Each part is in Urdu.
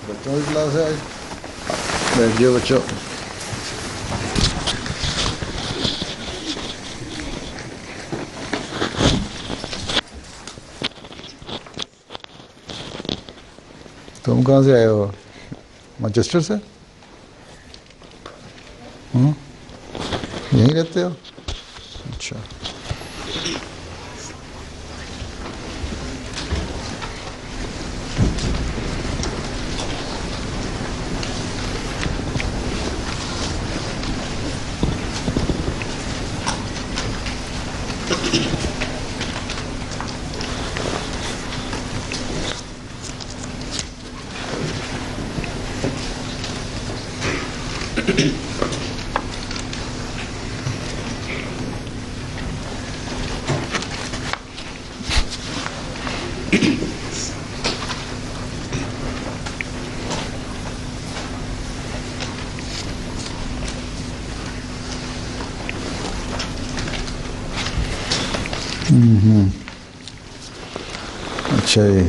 بچوں کی کلاس ہے آج. بیٹھ جاؤ بچوں. تم کہاں سے آئے ہو؟ مانچسٹر سے؟ یہیں رہتے ہو؟ اچھا. اچھا جی.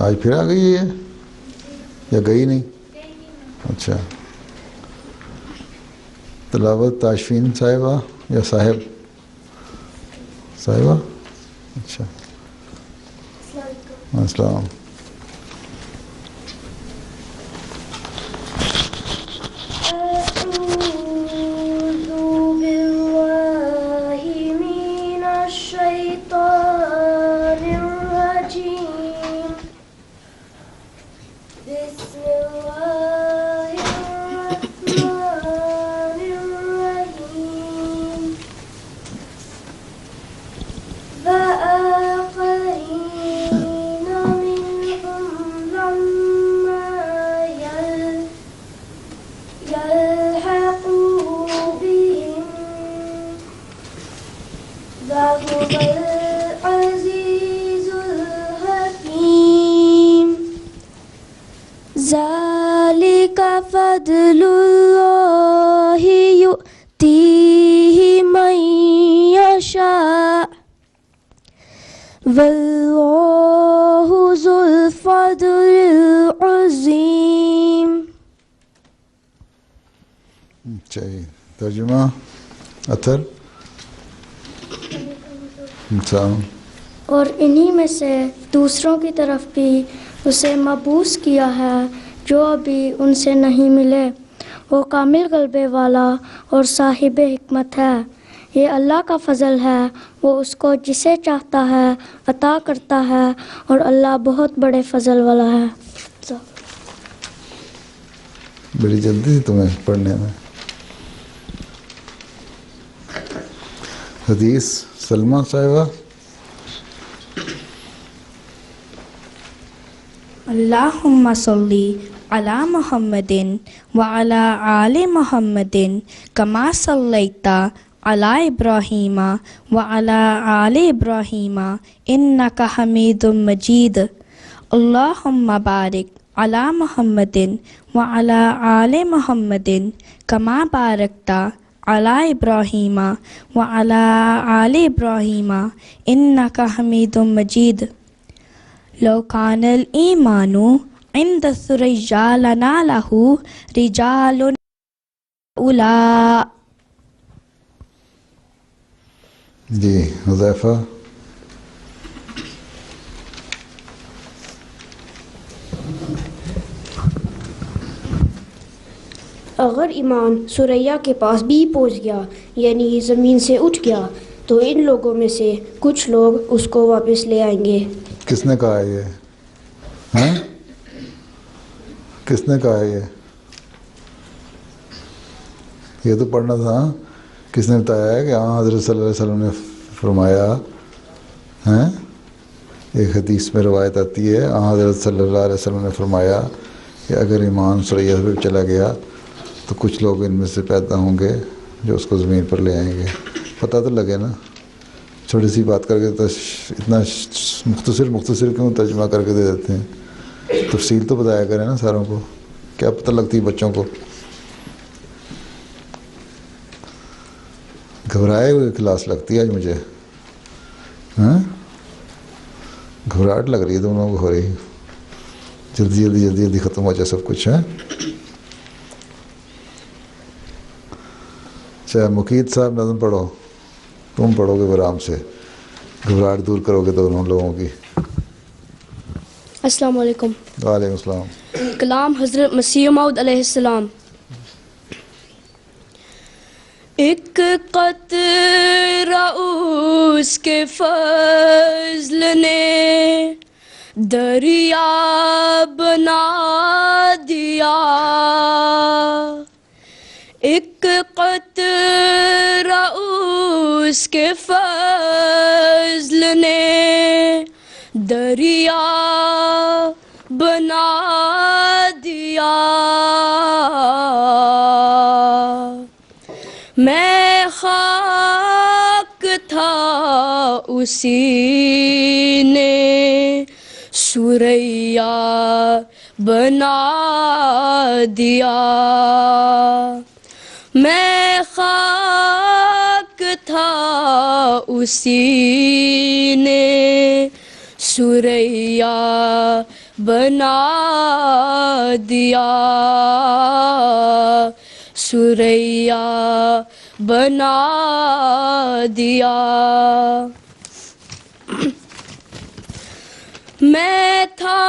آج پھر آ گئی ہے یا گئی نہیں؟ اچھا. تلاوت تاشفین صاحبہ یا صاحب؟ صاحبہ. اچھا. السلام. ذلك فضل الله يؤتيه من يشاء والله ذو الفضل العظيم. چاہیے ترجمہ اثر. اور انہی میں سے دوسروں کی طرف بھی اسے مبعوث کیا ہے جو ابھی ان سے نہیں ملے. وہ کامل غلبے والا اور صاحب حکمت ہے. یہ اللہ کا فضل ہے، وہ اس کو جسے چاہتا ہے عطا کرتا ہے، اور اللہ بہت بڑے فضل والا ہے. بڑی جلدی تھی تمہیں پڑھنے میں. حدیث سلمہ صاحبہ. اللہم صلی علی محمد وعلی آل محمد کما صلیت علی ابراہیم وعلی آل ابراہیم انک حمید مجید. اللہم بارک علی محمد وعلی آل محمد کما بارکت علی ابراہیم وعلی آل ابراہیم انک حمید مجید. لو کان الایمان عند الرجال لنالہ رجال اولا. جی حذیفہ. اگر ایمان سریا کے پاس بھی پہنچ گیا، یعنی زمین سے اٹھ گیا، تو ان لوگوں میں سے کچھ لوگ اس کو واپس لے آئیں گے. کس نے کہا یہ؟ ہاں کس نے کہا یہ تو پڑھنا تھا. کس نے بتایا ہے کہ ہاں حضرت صلی اللہ علیہ وسلم نے فرمایا ہے؟ ایک حدیث میں روایت آتی ہے ہاں حضرت صلی اللہ علیہ وسلم نے فرمایا کہ اگر ایمان سریا پہ چلا گیا تو کچھ لوگ ان میں سے پیدا ہوں گے جو اس کو زمین پر لے آئیں گے. پتہ تو لگے نا. چھوٹی سی بات کر کے تو اتنا مختصر کیوں ترجمہ کر کے دے دیتے ہیں؟ تفصیل تو بتایا کریں نا ساروں کو. کیا پتہ لگتی بچوں کو؟ گھبرائے ہوئے کلاس لگتی ہے آج مجھے. ہاں گھبراہٹ لگ رہی ہے دونوں کو ہو رہی, جلدی جلدی جلدی جلدی ختم ہو جائے سب کچھ ہے. اچھا مقید صاحب نظم پڑھو, تم پڑھو گے آرام سے, گھبراہٹ دور کرو گے دونوں لوگوں کی. السلام علیکم. وعلیکم السلام. کلام حضرت مسیح موعود علیہ السلام. ایک قطرہ اس کے فضل نے دریا بنا دیا, ایک قطرہ اس کے فضل نے دریا بنا دیا. میں خاک تھا اسی نے سوریا بنا دیا. میں خاک تھا اسی نے سوریا بنا دیا, سوریا بنا دیا. میں تھا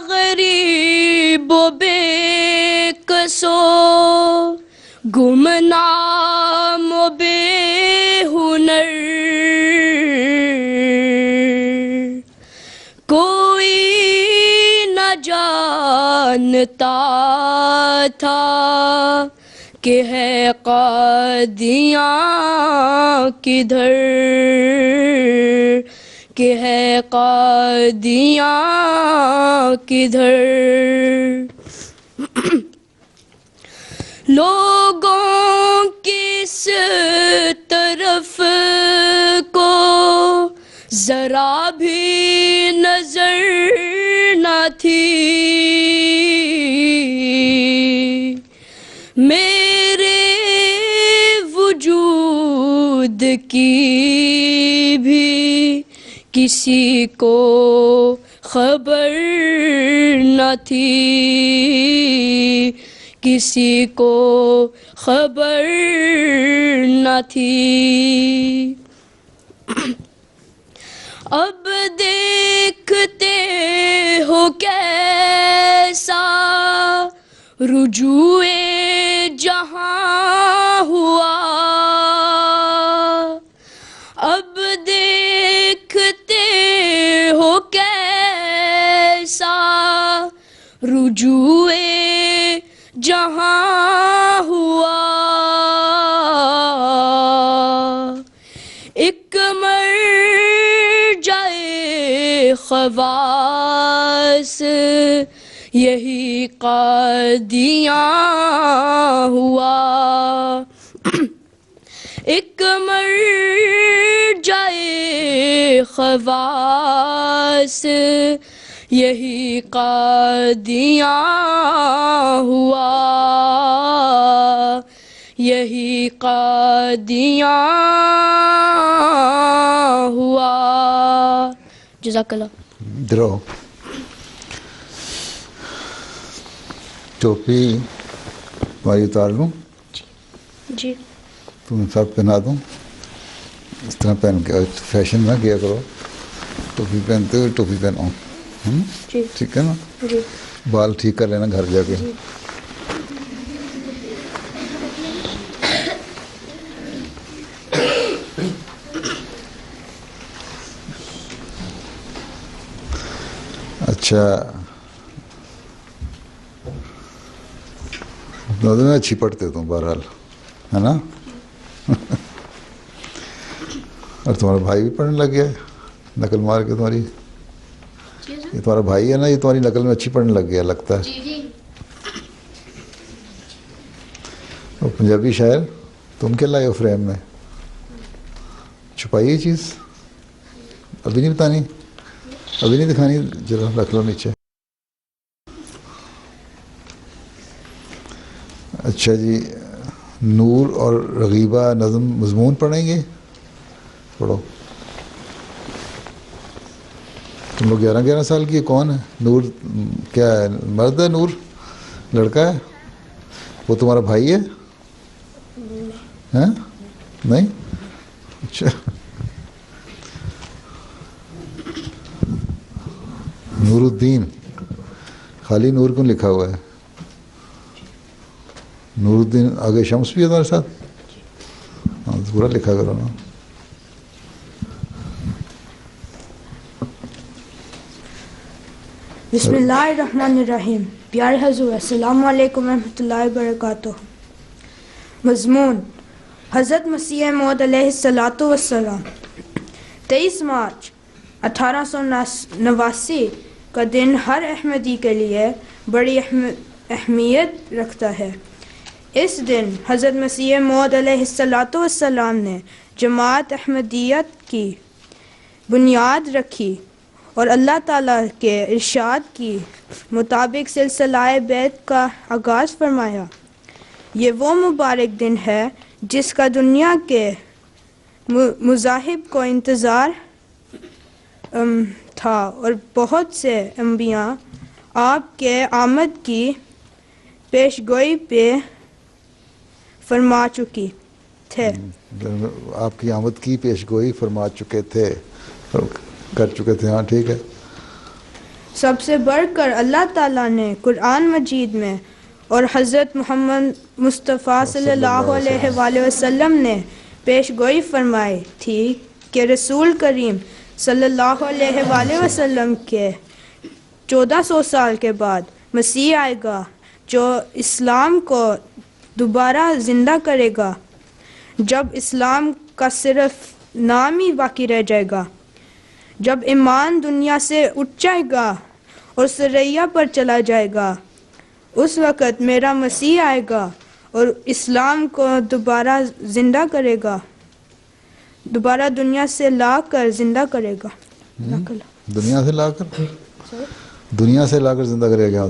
غریب و بے کسو, گمنام و بے ہنر, کوئی نہ جانتا تھا کہ ہے قادیاں کدھر, کہ ہے قادیاں کدھر. لوگوں کس طرف کو ذرا بھی نظر نہ تھی, میرے وجود کی بھی کسی کو خبر نہ تھی, کسی کو خبر نہ تھی. اب دیکھتے ہو کیسا رجوع جہاں ہوا, اب دیکھتے ہو کیسا رجوع جہاں ہوا. ایک مرجع خواص یہی قادیاں ہوا, ایک مرجع خواص یہی قادیاں ہوا, یہی قادیاں ہوا. جزاک اللہ. درو ٹوپی تمہاری اتار لوں, جی تمہیں ساتھ پہنا دوں, اس طرح پہن کے فیشن نہ کیا کرو, ٹوپی پہنتے ہوئے ٹوپی پہناؤ, جی ٹھیک ہے نا. جی بال ٹھیک کر لینا گھر جا کے. اچھا میں اچھی پڑھتے تم بہرحال, ہے نا. اور تمہارا بھائی بھی پڑھنے لگ گیا ہے نقل مار کے تمہاری, یہ تمہارا بھائی ہے نا, یہ تمہاری نقل میں اچھی پڑھنے لگ گیا لگتا ہے. اور پنجابی شاعر تم کیا لائے ہو فریم میں, چھپائی یہ چیز ابھی نہیں بتانی, ابھی نہیں دکھانی, ذرا رکھ لو نیچے. اچھا جی, نور اور رغیبہ نظم مضمون پڑھیں گے, پڑھو. تم لوگ 11 سال کی، کون ہے نور؟ کیا ہے، مرد ہے نور؟ لڑکا ہے؟ وہ تمہارا بھائی ہے؟ نہیں؟ اچھا، نور الدین، خالی نور کیوں لکھا ہوا ہے؟ نور الدین آگے شمس بھی ہے تمہارے ساتھ؟ ہاں تو پورا لکھا کرو نا. بسم اللہ الرحمن الرحیم. پیارے حضور السلام علیکم ورحمۃ اللہ وبرکاتہ. مضمون: حضرت مسیح موعود علیہ الصلاۃ والسلام. 23 مارچ 1889 کا دن ہر احمدی کے لیے بڑی اہمیت رکھتا ہے. اس دن حضرت مسیح موعود علیہ الصلاۃ والسلام نے جماعت احمدیت کی بنیاد رکھی اور اللہ تعالیٰ کے ارشاد کی مطابق سلسلہ بیعت کا آغاز فرمایا. یہ وہ مبارک دن ہے جس کا دنیا کے مذاہب کو انتظار تھا اور بہت سے انبیاء آپ کے آمد کی پیشگوئی پہ فرما چکی تھے. آپ کی آمد کی پیشگوئی فرما چکے تھے، کر چکے تھے. ہاں ٹھیک ہے. سب سے بڑھ کر اللہ تعالیٰ نے قرآن مجید میں اور حضرت محمد مصطفیٰ صلی اللہ علیہ وآلہ وسلم نے پیش گوئی فرمائی تھی کہ رسول کریم صلی اللہ علیہ وآلہ وسلم کے 1400 سال کے بعد مسیح آئے گا جو اسلام کو دوبارہ زندہ کرے گا. جب اسلام کا صرف نام ہی باقی رہ جائے گا، جب ایمان دنیا سے اٹھ جائے گا اور سریا پر چلا جائے گا، اس وقت میرا مسیح آئے گا اور اسلام کو دوبارہ زندہ کرے گا، دوبارہ دنیا سے لا کر زندہ کرے گا. دنیا سے لا کر زندہ کرے گا.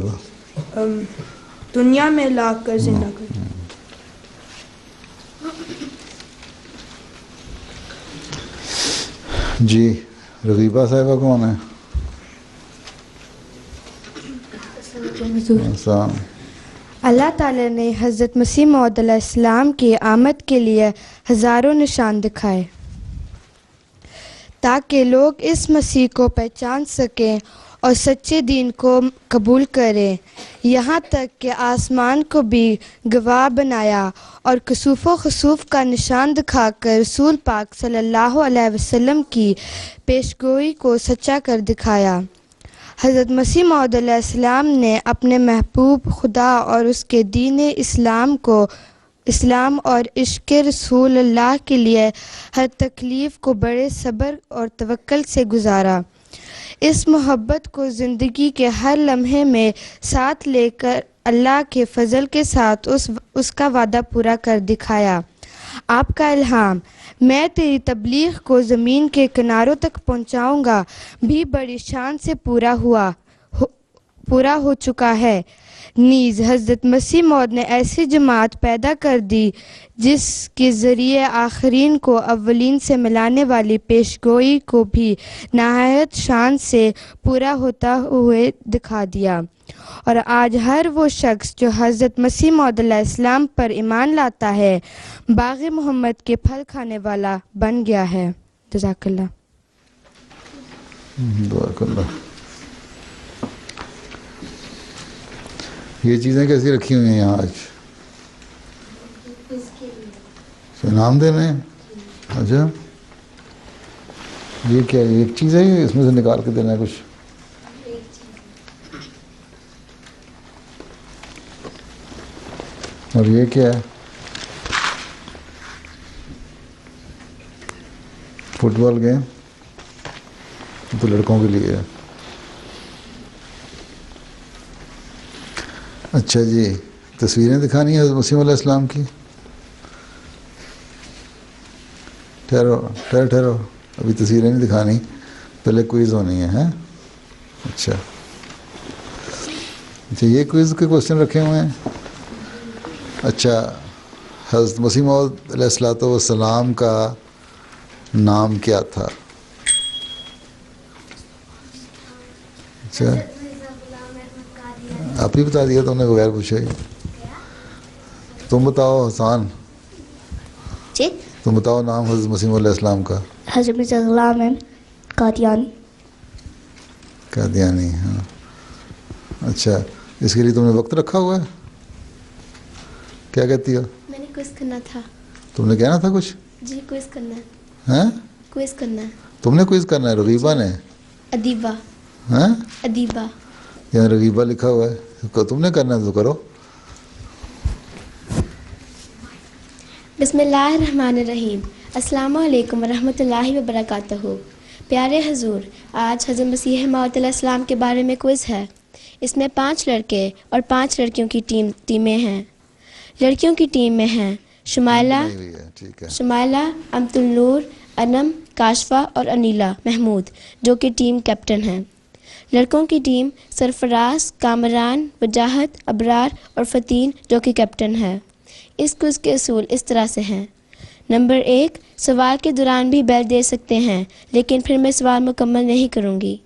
دنیا میں لا کر زندہ کرے گا. جی رغیبہ صاحبہ کون ہے؟ اللہ تعالیٰ نے حضرت مسیح موعود علیہ السلام کی آمد کے لیے ہزاروں نشان دکھائے تاکہ لوگ اس مسیح کو پہچان سکیں اور سچے دین کو قبول کریں. یہاں تک کہ آسمان کو بھی گواہ بنایا اور کسوف و خسوف کا نشان دکھا کر رسول پاک صلی اللہ علیہ وسلم کی پیشگوئی کو سچا کر دکھایا. حضرت مسیح موعود علیہ السلام نے اپنے محبوب خدا اور اس کے دین اسلام اور عشق رسول اللہ کے لیے ہر تکلیف کو بڑے صبر اور توکل سے گزارا. اس محبت کو زندگی کے ہر لمحے میں ساتھ لے کر اللہ کے فضل کے ساتھ اس کا وعدہ پورا کر دکھایا. آپ کا الہام میں تیری تبلیغ کو زمین کے کناروں تک پہنچاؤں گا بھی بڑی شان سے پورا ہو چکا ہے. نیز حضرت مسیح موعود نے ایسی جماعت پیدا کر دی جس کے ذریعے آخرین کو اولین سے ملانے والی پیشگوئی کو بھی نہایت شان سے پورا ہوتا ہوئے دکھا دیا. اور آج ہر وہ شخص جو حضرت مسیح موعود علیہ السلام پر ایمان لاتا ہے باغ محمد کے پھل کھانے والا بن گیا ہے. جزاک اللہ. یہ چیزیں کیسی رکھی ہوئی ہیں یہاں آج؟ انعام دے رہے ہیں؟ اچھا یہ کیا ایک چیز ہے، اس میں سے نکال کے دینا ہے کچھ؟ اور یہ کیا ہے؟ فٹ بال گیم تو لڑکوں کے لیے ہے. اچھا جی تصویریں دکھانی ہیں حضرت مسیح علیہ السلام کی. ٹھہرو ابھی تصویریں نہیں دکھانی، پہلے کوئز ہونی ہے. اچھا یہ کوئز کے کوشچن رکھے ہوئے ہیں. اچھا حضرت مسیح موعود علیہ الصلوۃ والسلام کا نام کیا تھا؟ اچھا آپ ہی بتا دیا تم نے بغیر پوچھے ہی. تم بتاؤ حسان, جی تم بتاؤ نام حضرت مسیح علیہ السلام کا. حضرت مرزا غلام احمد قادیانی. قادیانی, ہاں. اچھا, اس کے لیے تم نے وقت رکھا ہوا ہے؟ کیا کہتی ہو؟ میں نے کوئز کرنا تھا. تم نے کہنا تھا کچھ؟ جی کوئز کرنا ہے. ہیں؟ کوئز کرنا ہے. تم نے کوئز کرنا ہے؟ رغیبہ نے؟ ادیبہ. ہیں؟ ادیبہ. یہاں رغیبہ لکھا ہوا ہے, تم نے کرنا ہے تو کرو. بسم اللہ الرحمن الرحیم. السلام علیکم ورحمۃ اللہ وبرکاتہ. پیارے حضور, آج حضرت مسیح موعود علیہ السلام کے بارے میں کوئز ہے. اس میں 5 لڑکے اور 5 لڑکیوں کی ٹیمیں ہیں. لڑکیوں کی ٹیم میں ہیں شمائلہ, شمائلہ, امت النور, انم, کاشفہ اور انیلا محمود جو کہ ٹیم کیپٹن ہیں. لڑکوں کی ٹیم سرفراز, کامران, وجاہت, ابرار اور فتین جو کہ کیپٹن ہے. اس کوئز کے اصول اس طرح سے ہیں. نمبر 1, سوال کے دوران بھی بیل دے سکتے ہیں لیکن پھر میں سوال مکمل نہیں کروں گی.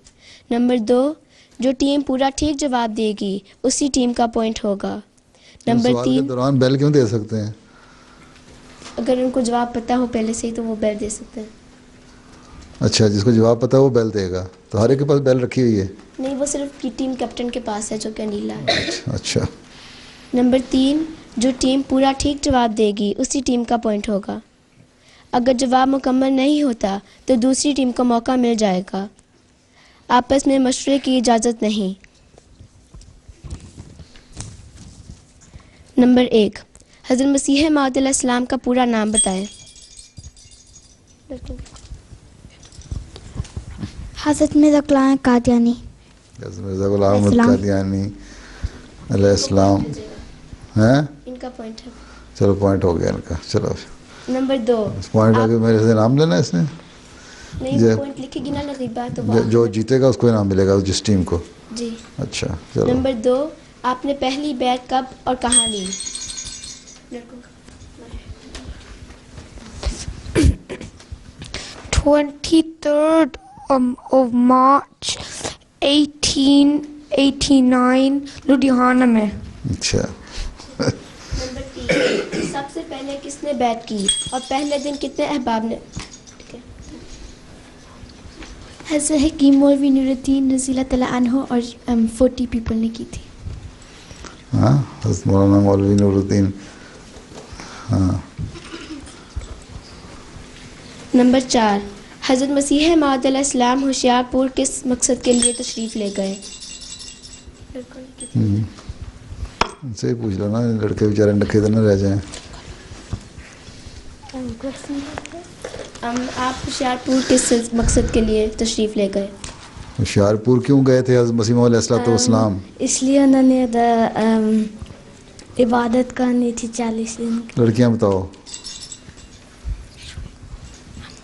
نمبر 2, جو ٹیم پورا ٹھیک جواب دے گی اسی ٹیم کا پوائنٹ ہوگا. نمبر 3, سوال کے دوران بیل کیوں دے سکتے ہیں؟ اگر ان کو جواب پتہ ہو پہلے سے ہی تو وہ بیل دے سکتے ہیں. اچھا, جس کو جواب پتہ ہے وہ بیل دے گا. تو ہر ایک کے پاس بیل رکھی ہوئی ہے؟ نہیں, وہ صرف ٹیم کیپٹن کے پاس ہے جو کہ انیلا ہے. اچھا. نمبر 3, جو ٹیم پورا ٹھیک جواب دے گی اسی ٹیم کا پوائنٹ ہوگا. اگر جواب مکمل نہیں ہوتا تو دوسری ٹیم کو موقع مل جائے گا. آپس میں مشورے کی اجازت نہیں. نمبر 1, حضرت مسیح موعود علیہ السلام کا پورا نام بتائیں. حضرت مرزا غلام قادیانی. حضرت مرزا غلام احمد قادیانی علیہ السلام. ہیں؟ ان کا پوائنٹ ہے. چلو پوائنٹ ہو گیا ان کا. چلو نمبر 2, پوائنٹ آگے میرے سے نام لینا ہے اس نے. نہیں پوائنٹ لکھے گی نا لغیبہ تو جو جیتے گا اس کو انعام ملے گا جس ٹیم کو. جی. اچھا چلو. نمبر 2, آپ نے پہلی بیٹ کب اور کہاں لی؟ 23rd of March 1889 لدھیانہ میں. اچھا. نمبر 3, سب سے پہلے کس نے بیٹ کی اور پہلے دن کتنے احباب نے؟ حضرت حکیم مولوی نور الدین رضی اللہ تعالیٰ عنہ اور 40 پیپل نے کی تھی. ہاں, حضرت مولانا مولوی نور الدین. ہاں. نمبر 4, حضرت مسیح موعود علیہ السلام ہوشیار پور کس مقصد کے لیے تشریف لے گئے؟ ان سے ہی پوچھ لو نا, لڑکے بیچارے نکھے تو نہ رہ جائیں. آپ ہوشیار پور کس مقصد کے لیے تشریف لے گئے؟ ہوشیار پور کیوں گئے تھے حضرت مسیح علیہ الصلوۃ والسلام؟ اس لیے انہوں نے عبادت کرنی تھی 40 دن. لڑکیاں بتاؤ.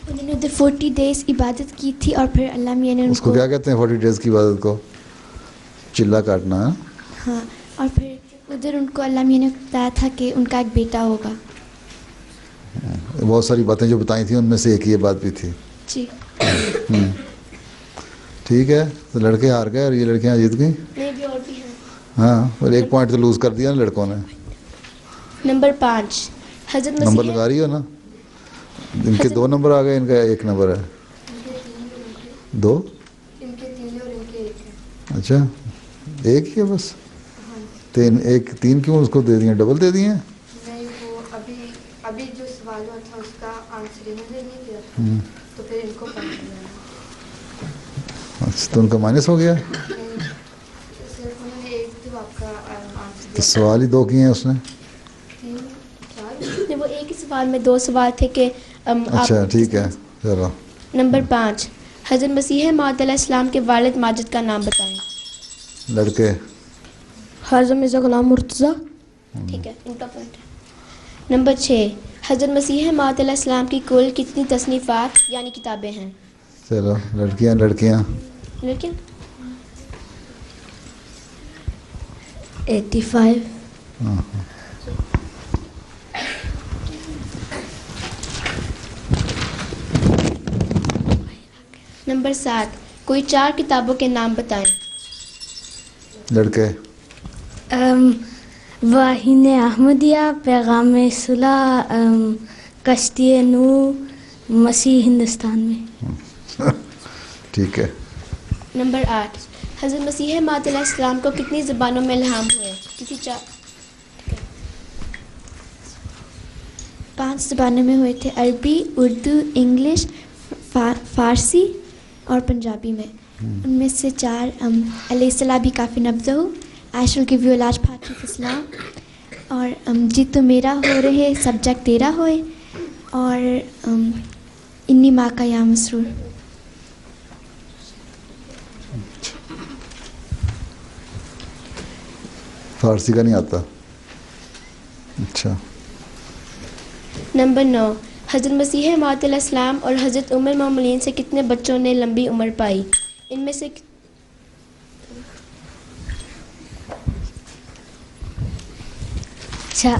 انہوں نے ادھر 40 days عبادت کی تھی اور پھر اللہ میاں نے اس کو کیا کہتے ہیں 40 days کی عبادت کو؟ چلا کاٹنا. ہاں, اور پھر ادھر ان کو اللہ میاں نے بتایا تھا کہ ان کا ایک بیٹا ہوگا. بہت ساری باتیں جو بتائی تھیں ان میں سے ایک یہ بات بھی تھی. جی. ٹھیک ہے, تو لڑکے ہار گئے اور یہ لڑکیاں جیت گئیں. نہیں, بھی اور بھی ہیں. ہاں, اور ایک پوائنٹ تو لوز کر دیا نا لڑکوں نے. نمبر 5, حضرت نمبر مسیح لگا رہی ہو نا. ان کے 2 نمبر آ گئے, ان کا 1 نمبر ہے. 2 ان کے 3 اور ان کے 1 ہے. اچھا, 1 ہی ہے بس. 3 کیوں اس کو دے دیے, ڈبل دے دیے؟ نہیں, وہ ابھی جو سوال ہوا تھا اس کا آنسر انہوں نے نہیں دیا تھا تو پھر ان کو پوائنٹ ملا. اچھا, تو ان کا مائنس ہو گیا. صرف انہوں نے ایک جواب کا آنسر تو سوال ہی 2 کیے ہیں اس نے. وہ ایک ہی سوال میں 2 سوال تھے کہ اچھا ٹھیک ہے, چلو. نمبر 5, حضرت مسیح موعود علیہ السلام کے والد ماجد کا نام بتائیں. لڑکے. حضرت مرزا غلام مرتضیٰ. ٹھیک ہے, ان کا پوائنٹ ہے. نمبر 6, حضرت مسیح موعود علیہ السلام کی کل کتنی تصنیفات یعنی کتابیں ہیں؟ چلو لڑکیاں. لیکن 85. نمبر 7, کوئی 4 کتابوں کے نام بتائیں. لڑکے واہین احمدیہ، پیغام صلح، کشتی نو، مسیح ہندوستان میں. ٹھیک ہے. نمبر 8، حضرت مسیح موعود علیہ السلام کو کتنی زبانوں میں الہام ہوئے؟ 5 زبانوں میں ہوئے تھے، عربی، اردو، انگلش، فارسی اور پنجابی میں. ان میں سے 4 علیہ السلام بھی کافی نبذہ ہو، I shall give you a large part of Islam، اور جی تو میرا ہو رہے سبجیکٹ تیرا ہوئے، اور انی ماں کا یا مسرور. فارسی کا نہیں آتا. اچھا. نمبر 9، حضرت مسیح موعود علیہ السلام اور حضرت ام المومنین سے کتنے بچوں نے لمبی عمر پائی؟ ان میں سے اچھا.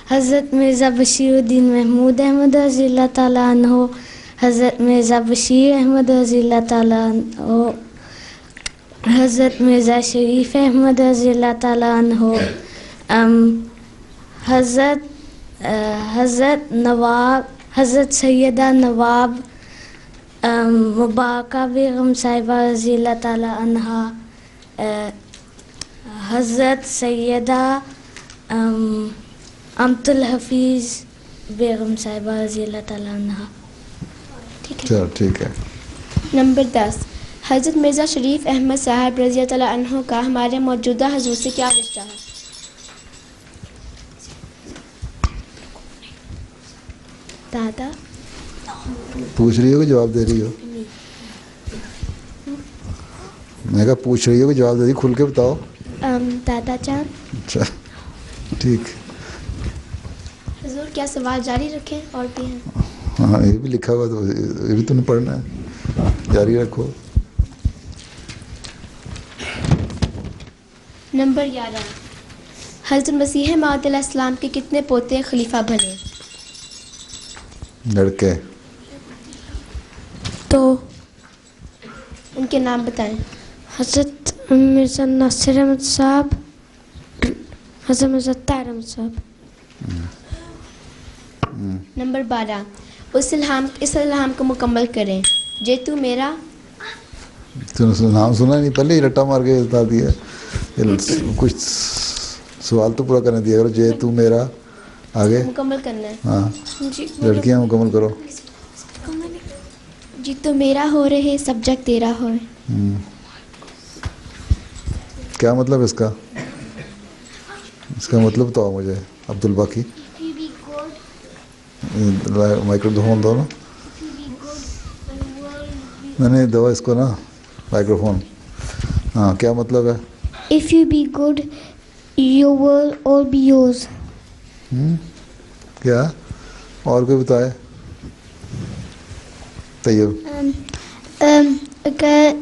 حضرت مرزا بشیر الدین محمود احمد رضی اللہ تعالیٰ عنہ، حضرت مرزا بشیر احمد رضی اللہ تعالیٰ عنہ، حضرت مرزا شریف احمد رضی اللہ تعالیٰ عنہ، حضرت سیدہ نواب مبارکہ بیگم صاحبہ رضی اللہ تعالیٰ عنہا، حضرت سیدہ امت الحفیظ بیگم صاحبہ رضی اللہ تعالیٰ عنہا. ٹھیک ہے. نمبر 10، حضرت مرزا شریف احمد صاحب رضی اللہ تعالیٰ عنہ کا ہمارے موجودہ حضور سے کیا رشتہ ہے؟ دادا. پوچھ رہی ہو کہ جواب دے رہی ہو؟ میں کہا پوچھ رہی ہو کہ جواب دے رہی، کھل کے بتاؤ. دادا جان. اچھا ٹھیک. حضور کیا سوال جاری رکھیں اور بھی ہیں؟ ہاں یہ بھی لکھا ہوا، تو یہ بھی تمہیں پڑھنا ہے. جاری رکھو. نمبر 11، حضرت مسیح موعود علیہ السلام کے کتنے پوتے خلیفہ بنے؟ لڑکے. تو ان کے نام بتائیں. حضرت مرزا ناصر احمد صاحب، حضرت مرزا طاہر احمد صاحب. نمبر 12، اس الہام کو مکمل کریں. جے تو میرا. نام سنا نہیں، پہلے ہی رٹا مار کے بتا دیا. کچھ سوال تو پورا کرنے دیا کرو. جے تو میرا، آگے مکمل کرنا ہے. ہاں لڑکیاں مکمل کرو. جی تو میرا ہو رہے سبجیکٹ تیرا ہوئے. کیا مطلب اس کا مطلب تو مجھے عبد الباقی مائکروفون دو نا. میں نے دو اس کو نا مائکروفون. ہاں کیا مطلب ہے؟ If you be good, you will all be yours. کیا اور کوئی بتائے؟ طیب.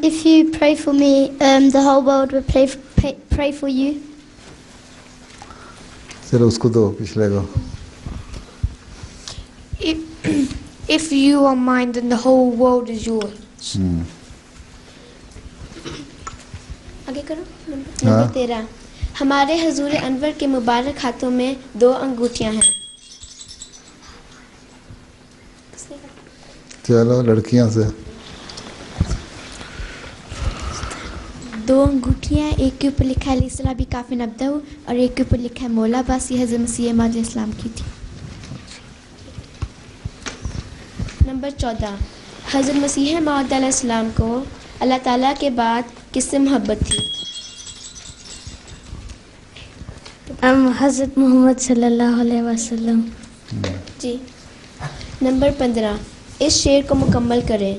If you pray for me, the whole world will pray for you. چلو اس کو دو پچھلے کو. If you are mine, then the whole world is yours. آگے کرو. نمبر 13، ہمارے حضور انور کے مبارک ہاتھوں میں 2 انگوٹھیاں ہیں. چلو لڑکیاں سے. 2 انگوٹھیاں، ایک کے اوپر لکھا ہے علیہ السلام بھی کافی نبدہ ہو، اور ایک کے اوپر لکھا ہے مولا باس. یہ حضرت مسیح موعود علیہ السلام کی تھی. نمبر 14، حضرت مسیح موعود علیہ السلام کو اللہ تعالیٰ کے بعد کس سے محبت تھی؟ حضرت محمد صلی اللہ علیہ وسلم. جی. نمبر 15، اس شعر کو مکمل کریں.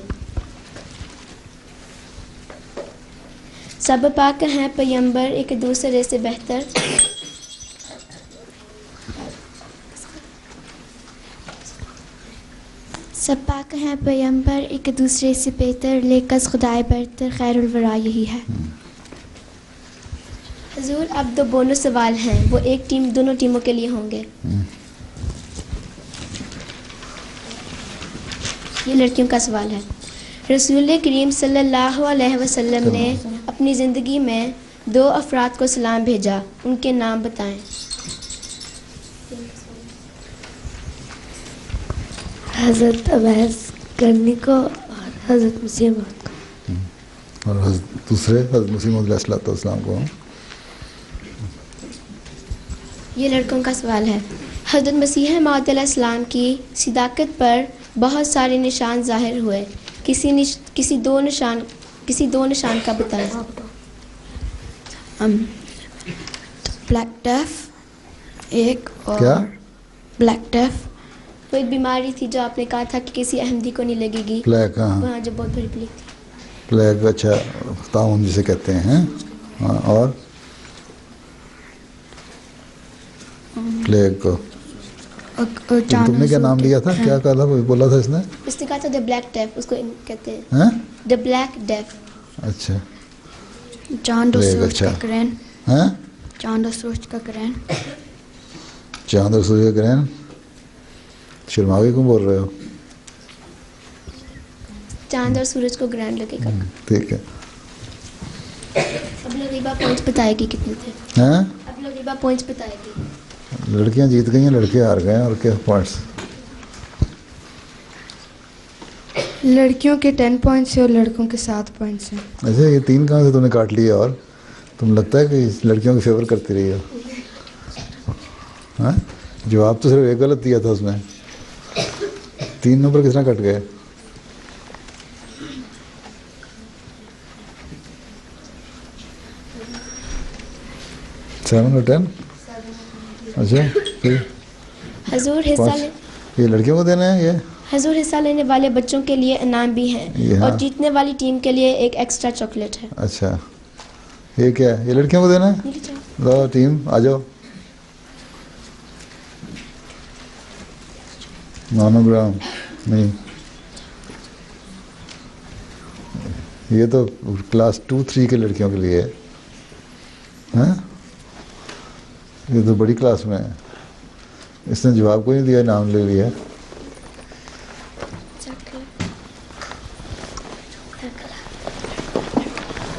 سب پاک ہیں پیمبر ایک دوسرے سے بہتر. سب پاک ہیں پیمبر ایک دوسرے سے بہتر، لیکن خدائے برتر خیر الورا یہی ہے. حضور اب 2 بونس سوال ہیں، وہ ایک ٹیم دونوں ٹیموں کے لیے ہوں گے. یہ لڑکیوں کا سوال ہے. رسول کریم صلی اللہ علیہ وسلم نے اپنی زندگی میں 2 افراد کو سلام بھیجا، ان کے نام بتائیں۔ حضرت اویس کرنی کو اور حضرت مسیح موعود کو۔ اور دوسرے حضرت مسیح موعود علیہ السلام کو۔ یہ لڑکوں کا سوال ہے۔ حضرت مسیح موعود علیہ السلام کی صداقت پر بہت سارے نشان ظاہر ہوئے، کسی دو نشان کا بتائیں۔ بلیک ڈیف ایک اور کیا؟ بلیک ڈیف وہ ایک بیماری تھی جو آپ نے کہا تھا کہ کسی احمدی کو نہیں لگے گی، پلیگ، ہاں وہاں جو بہت بڑی پلیگ تھی۔ پلیگ، اچھا، طاعون جسے کہتے ہیں، ہاں، اور پلیگ کو تم نے کیا نام لیا تھا؟ کیا کہا تھا؟ بولا تھا اس نے کہا تھا دا بلیک ڈیف، اس کو کہتے ہیں ہاں؟ دا بلیک ڈیف۔ اچھا، چاند اور سورج اچھا، کا گرہن، ہاں، چاند اور سورج کا گرہن۔ چاند اور سورج کا گرہن، شرماوی کیوں بول رہے ہو؟ چاند اور سورج کو گرہن لگے گا۔ ٹھیک ہے، اب لغیبہ پوائنٹس بتائے گی کتنے تھے؟ ہاں، اب لغیبہ پوائنٹس بتائے گی۔ لڑکیاں جیت گئی ہیں، لڑکے ہار گئے ہیں، اور کیا پوائنٹس؟ لڑکیوں کے 10 پوائنٹس ہیں اور لڑکوں کے 7 پوائنٹس ہیں۔ ایسے یہ 3 کہاں سے تم نے کاٹ لیے؟ اور تم لگتا ہے کہ لڑکیوں کی فیور کرتی رہی ہو؟ ہاں، جواب تو صرف ایک غلط دیا تھا اس میں، 3 نمبر کس طرح کٹ گئے؟ سیون اور 10؟ اچھا، پھر حضور یہ لڑکیوں کو دینا ہے؟ یہ حضور حصہ لینے والے بچوں کے لیے انعام بھی ہیں، ہاں، اور جیتنے والی ٹیم کے لیے ایک ایکسٹرا چاکلیٹ ہے۔ اچھا، یہ کیا ہے؟ یہ لڑکیوں کو دینا ہے؟ لو ٹیم آ جاؤ، مونوگرام نہیں، یہ تو کلاس 2-3 کے لڑکیوں کے لیے ہے، ہاں، یہ تو بڑی کلاس میں ہے۔ اس نے جواب کو نہیں دیا، نام لے لیا۔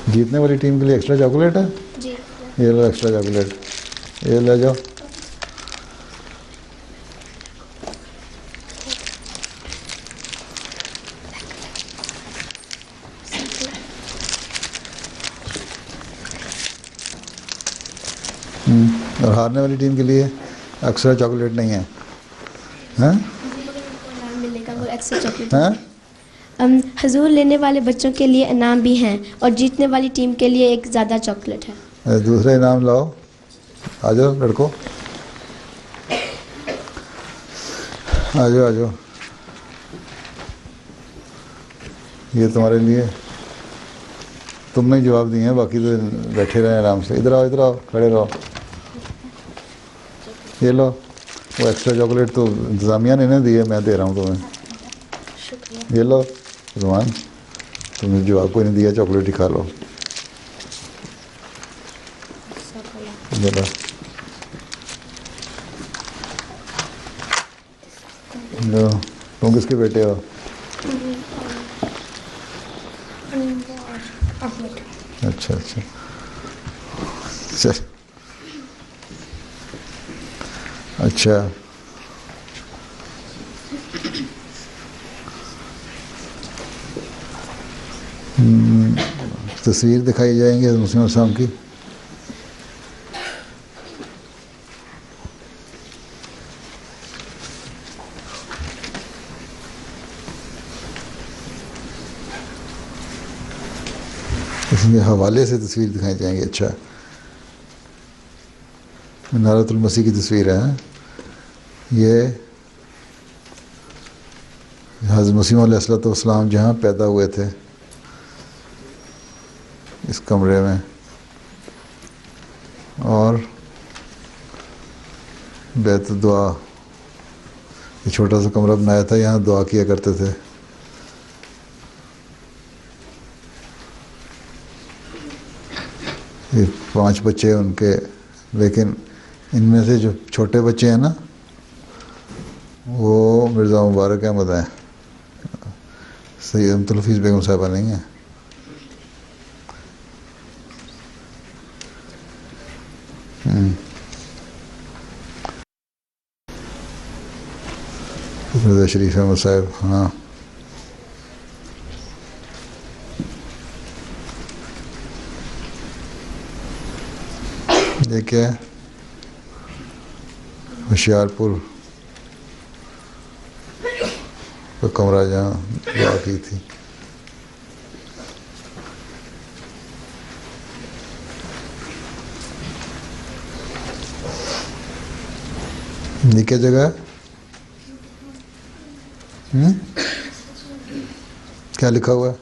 جیتنے والی ٹیم کے لیے ایکسٹرا چاکلیٹ ہے؟ جی، یہ لو ایکسٹرا چاکلیٹ، یہ لے جاؤ۔ اور ہارنے والی ٹیم کے لیے ایکسٹرا چاکلیٹ نہیں ہے، ہاں؟ انعام ملے گا وہ ایکسٹرا چاکلیٹ۔ ہاں، حضور لینے والے بچوں کے لیے انعام بھی ہیں، اور جیتنے والی ٹیم کے لیے ایک زیادہ چاکلیٹ ہے۔ دوسرے انعام لاؤ، آ جاؤ لڑکو، آ جاؤ، آ جاؤ، یہ تمہارے لیے، تم نے جواب دیے ہیں، باقی تو بیٹھے رہے آرام سے۔ ادھر آؤ، ادھر آؤ، کھڑے رہو، یہ لو، وہ ایکسٹرا چاکلیٹ تو انتظامیہ نے نہیں دی ہے، میں دے رہا ہوں تمہیں، یہ لو رومان، تم نے جواب کوئی نہیں دیا، چاکلیٹ ہی کھا لو، یہ لو، لو، تم کس کے بیٹے ہو؟ اچھا اچھا، چل، اچھا، تصویر دکھائی جائیں گے مسلم السلام کی۔ اس کے حوالے سے تصویر دکھائی جائیں گی۔ اچھا، نارت المسیح کی تصویر ہے، یہ حضرت مسیح علیہ السلام جہاں پیدا ہوئے تھے اس کمرے میں، اور بیت دعا، یہ چھوٹا سا کمرہ بنایا تھا، یہاں دعا کیا کرتے تھے۔ یہ 5 بچے ان کے، لیکن ان میں سے جو چھوٹے بچے ہیں نا وہ مرزا مبارک احمد ہیں، سید امت الحفیظ بیگم صاحبہ نہیں ہیں۔ شریف احمد صاحب. ہاں یہ کیا ہے؟ ہوشیار پور کا کمرہ جہاں دعا کی تھی. یہ کیا جگہ ہے؟ کیا لکھا ہوا ہے؟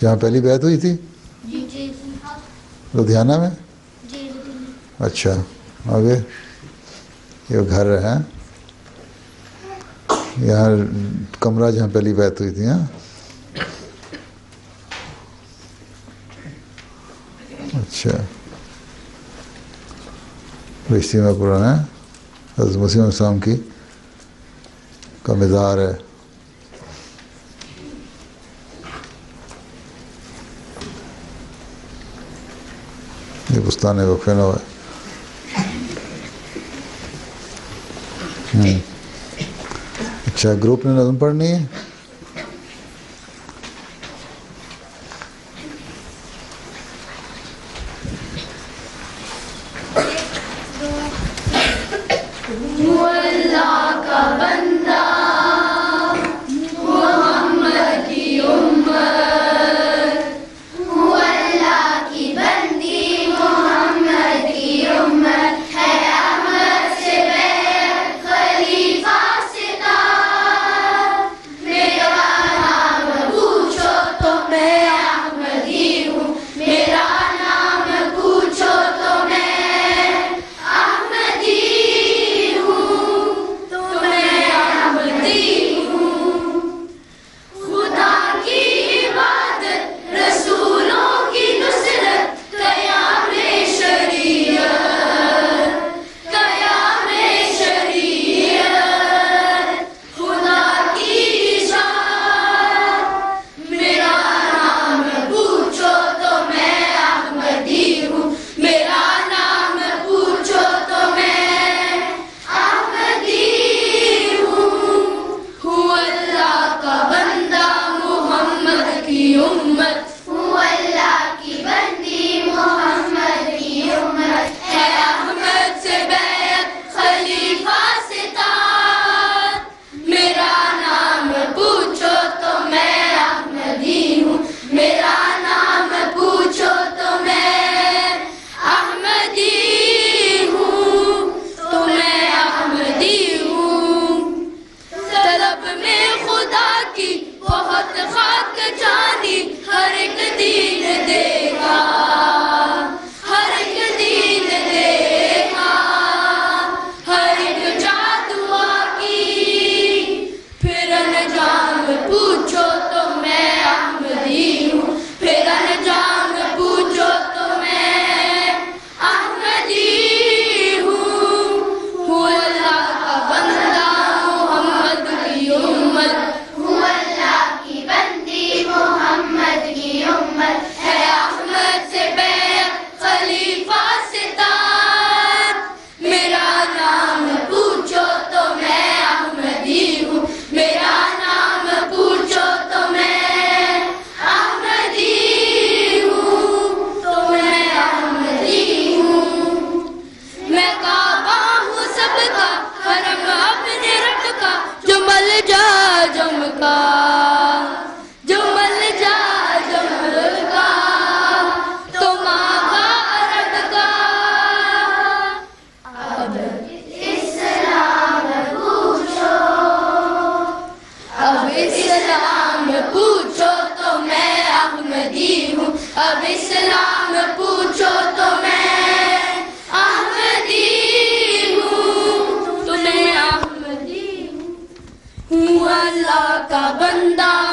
جہاں پہلی بیعت ہوئی تھی لدھیانہ میں. اچھا آگے یہ گھر ہے یہاں کمرہ جہاں پہلی بیعت ہوئی تھی. ہاں اچھا رشتے میں پرانا ہے. حضرت مسیح علیہ السلام کی کا مزار ہے. یہ بستان وقفے نو ہے. اچھا گروپ نے نظم پڑھنی ہے.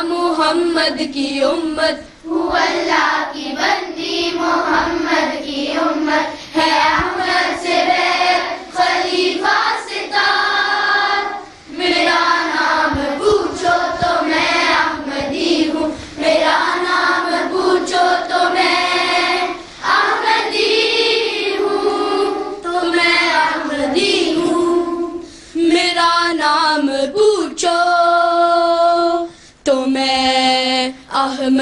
محمد کی امت اللہ کی بندی محمد کی امت ہے احمد سے بیعت خلیفہ ستار میرا نام پوچھو تو میں احمدی ہوں میرا نام پوچھو تو میں احمدی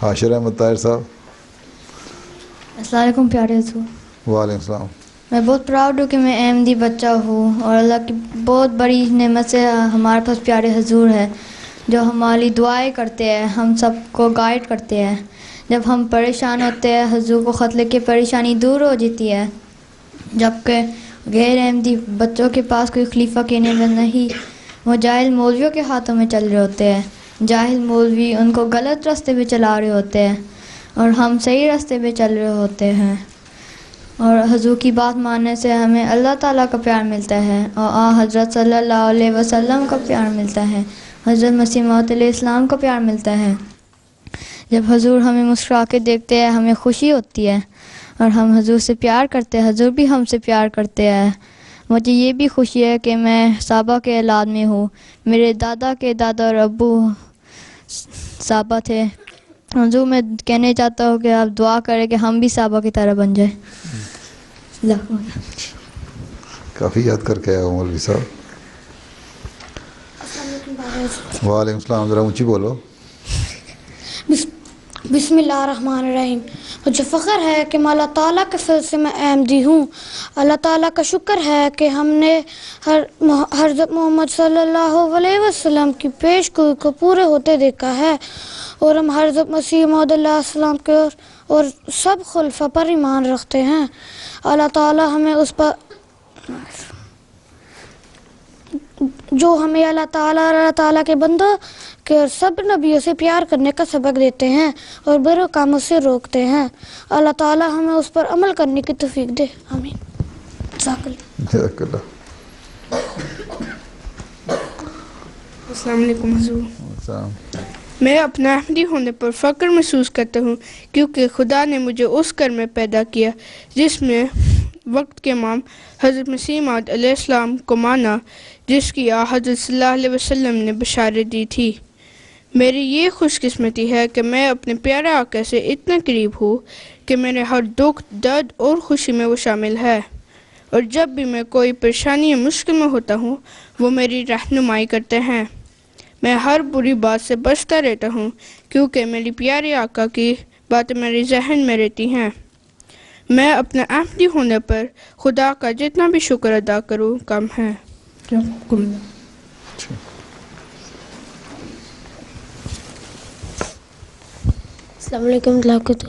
حاشر احمد طاہر صاحب. السلام علیکم پیارے حضور. وعلیکم السلام. میں بہت پراؤڈ ہوں کہ میں احمدی بچہ ہوں اور اللہ کی بہت بڑی نعمت سے ہمارے پاس پیارے حضور ہے جو ہماری دعائیں کرتے ہیں, ہم سب کو گائیڈ کرتے ہیں. جب ہم پریشان ہوتے ہیں حضور کو خط لکھ کے پریشانی دور ہو جاتی ہے, جبکہ غیر احمدی بچوں کے پاس کوئی خلیفہ کی نعمت نہیں, وہ جاہل مولویوں کے ہاتھوں میں چل رہے ہوتے ہیں. جاہل مولوی ان کو غلط راستے پہ چلا رہے ہوتے ہیں اور ہم صحیح راستے پہ چل رہے ہوتے ہیں. اور حضور کی بات ماننے سے ہمیں اللہ تعالیٰ کا پیار ملتا ہے اور حضرت صلی اللہ علیہ وسلم کا پیار ملتا ہے, حضرت مسیح موعود علیہ السلام کا پیار ملتا ہے. جب حضور ہمیں مسکرا کے دیکھتے ہیں ہمیں خوشی ہوتی ہے اور ہم حضور سے پیار کرتے ہیں, حضور بھی ہم سے پیار کرتے ہیں. مجھے یہ بھی خوشی ہے کہ میں صحابہ کے اولاد میں ہوں. میرے دادا کے دادا اور ابو صحابہ تھے. حضور میں کہنے چاہتا ہوں کہ آپ دعا کریں کہ ہم بھی صحابہ کی طرح بن جائیں. کافی یاد کر کے آیا ہوں مولوی صاحب. وعلیکم السلام. ذرا اونچی بولو. بسم اللہ الرحمن الرحیم. مجھے فخر ہے کہ میں اللہ تعالیٰ کے فضل سے میں احمدی ہوں. اللہ تعالیٰ کا شکر ہے کہ ہم نے حضرت محمد صلی اللہ علیہ وسلم کی پیش گوئی کو پورے ہوتے دیکھا ہے اور ہم حضرت مسیح موعود علیہ السلام کے اور سب خلفاء پر ایمان رکھتے ہیں. اللہ تعالیٰ ہمیں اس پر جو ہمیں اللہ تعالیٰ کے بندوں کے اور سب نبیوں سے پیار کرنے کا سبق دیتے ہیں اور برے کاموں سے روکتے ہیں. اللہ تعالیٰ ہمیں اس پر عمل کرنے کی توفیق دے. آمین. جزاک اللہ. السلام علیکم حضور. میں اپنا احمدی ہونے پر فخر محسوس کرتا ہوں کیونکہ خدا نے مجھے اس گھر میں پیدا کیا جس میں وقت کے امام حضرت مسیح موعود علیہ السلام کو مانا, جس کی حضرت صلی اللہ علیہ وسلم نے بشارت دی تھی. میری یہ خوش قسمتی ہے کہ میں اپنے پیارے آقا سے اتنا قریب ہوں کہ میرے ہر دکھ, درد اور خوشی میں وہ شامل ہے, اور جب بھی میں کوئی پریشانی یا مشکل میں ہوتا ہوں وہ میری رہنمائی کرتے ہیں. میں ہر بری بات سے بچتا رہتا ہوں کیونکہ میری پیارے آقا کی باتیں میرے ذہن میں رہتی ہیں. میں اپنے احمدی ہونے پر خدا کا جتنا بھی شکر ادا کروں کم ہے. السلام علیکم ورحمۃ اللہ وبرکاتہ.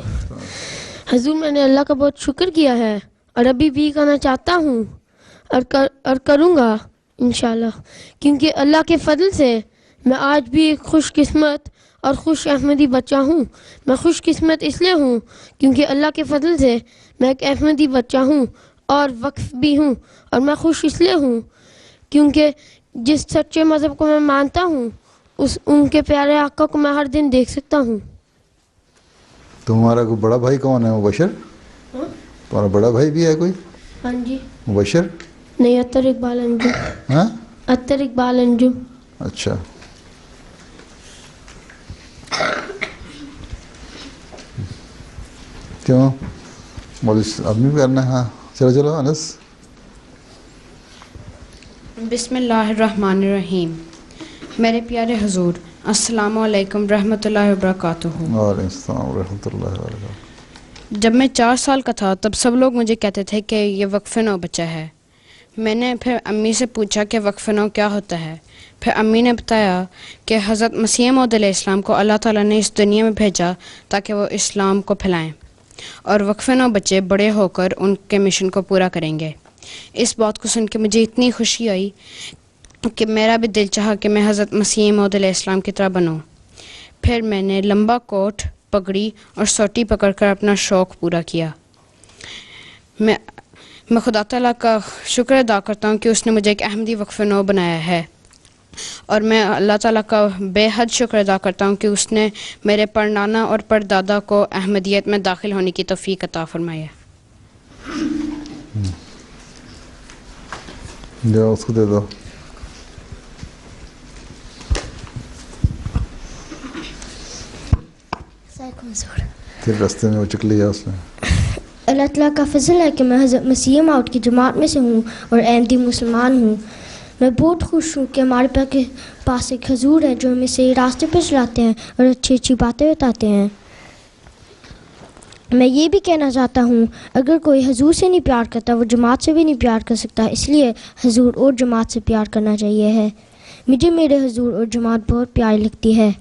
حضور میں نے اللہ کا بہت شکر کیا ہے اور ابھی بھی کرنا چاہتا ہوں اور کروں گا انشاءاللہ, کیونکہ اللہ کے فضل سے میں آج بھی ایک خوش قسمت اور خوش احمدی بچہ ہوں. میں خوش قسمت اس لیے ہوں کیونکہ اللہ کے فضل سے میں ایک احمدی بچہ ہوں اور وقف بھی ہوں, اور میں خوش اس لیے ہوں کیونکہ جس سچے مذہب کو میں مانتا ہوں ان کے پیارے آقا کو میں ہر دن دیکھ سکتا ہوں. تمہارا کوئی بڑا بھائی کون ہے؟ مبشر. تمہارا بڑا بھائی بھی ہے کوئی؟ ہاں جی. مبشر نہیں, اطہر اقبال انجم. ہاں, اطہر اقبال انجم. اچھا. کیوں مولوی آدمی بھی کرنا ہے؟ ہاں چلو انس. بسم اللہ الرحمن الرحیم. میرے پیارے حضور السلام علیکم رحمۃ اللہ وبرکاتہ. وعلیکم السلام ورحمۃ اللہ وبرکاتہ. جب میں 4 سال کا تھا تب سب لوگ مجھے کہتے تھے کہ یہ وقف نو بچہ ہے. میں نے پھر امی سے پوچھا کہ وقف نو کیا ہوتا ہے. پھر امی نے بتایا کہ حضرت مسیح موعود علیہ السلام کو اللہ تعالیٰ نے اس دنیا میں بھیجا تاکہ وہ اسلام کو پھیلائیں, اور وقف نو بچے بڑے ہو کر ان کے مشن کو پورا کریں گے. اس بات کو سن کے مجھے اتنی خوشی آئی کہ میرا بھی دل چاہا کہ میں حضرت مسیح موعود علیہ السلام کی طرح بنوں. پھر میں نے لمبا کوٹ, پگڑی اور سوٹی پکڑ کر اپنا شوق پورا کیا. میں خدا تعالیٰ کا شکر ادا کرتا ہوں کہ اس نے مجھے ایک احمدی وقف نو بنایا ہے, اور میں اللہ تعالیٰ کا بے حد شکر ادا کرتا ہوں کہ اس نے میرے پڑنانا اور پردادا کو احمدیت میں داخل ہونے کی توفیق عطا فرمائی ہے. جاؤ اس کو دے دو. پھر راستے میں وہ چک لیا اس نے. اللہ تعالیٰ کا فضل ہے کہ میں حضرت مسیح موعود کی جماعت میں سے ہوں اور احمدی مسلمان ہوں. میں بہت خوش ہوں کہ ہمارے پاس ایک حضور ہے جو ہمیں صحیح راستے پہ چلاتے ہیں اور اچھی اچھی باتیں بتاتے ہیں. میں یہ بھی کہنا چاہتا ہوں اگر کوئی حضور سے نہیں پیار کرتا وہ جماعت سے بھی نہیں پیار کر سکتا، اس لیے حضور اور جماعت سے پیار کرنا چاہیے ہے. مجھے میرے حضور اور جماعت بہت پیاری لگتی ہے.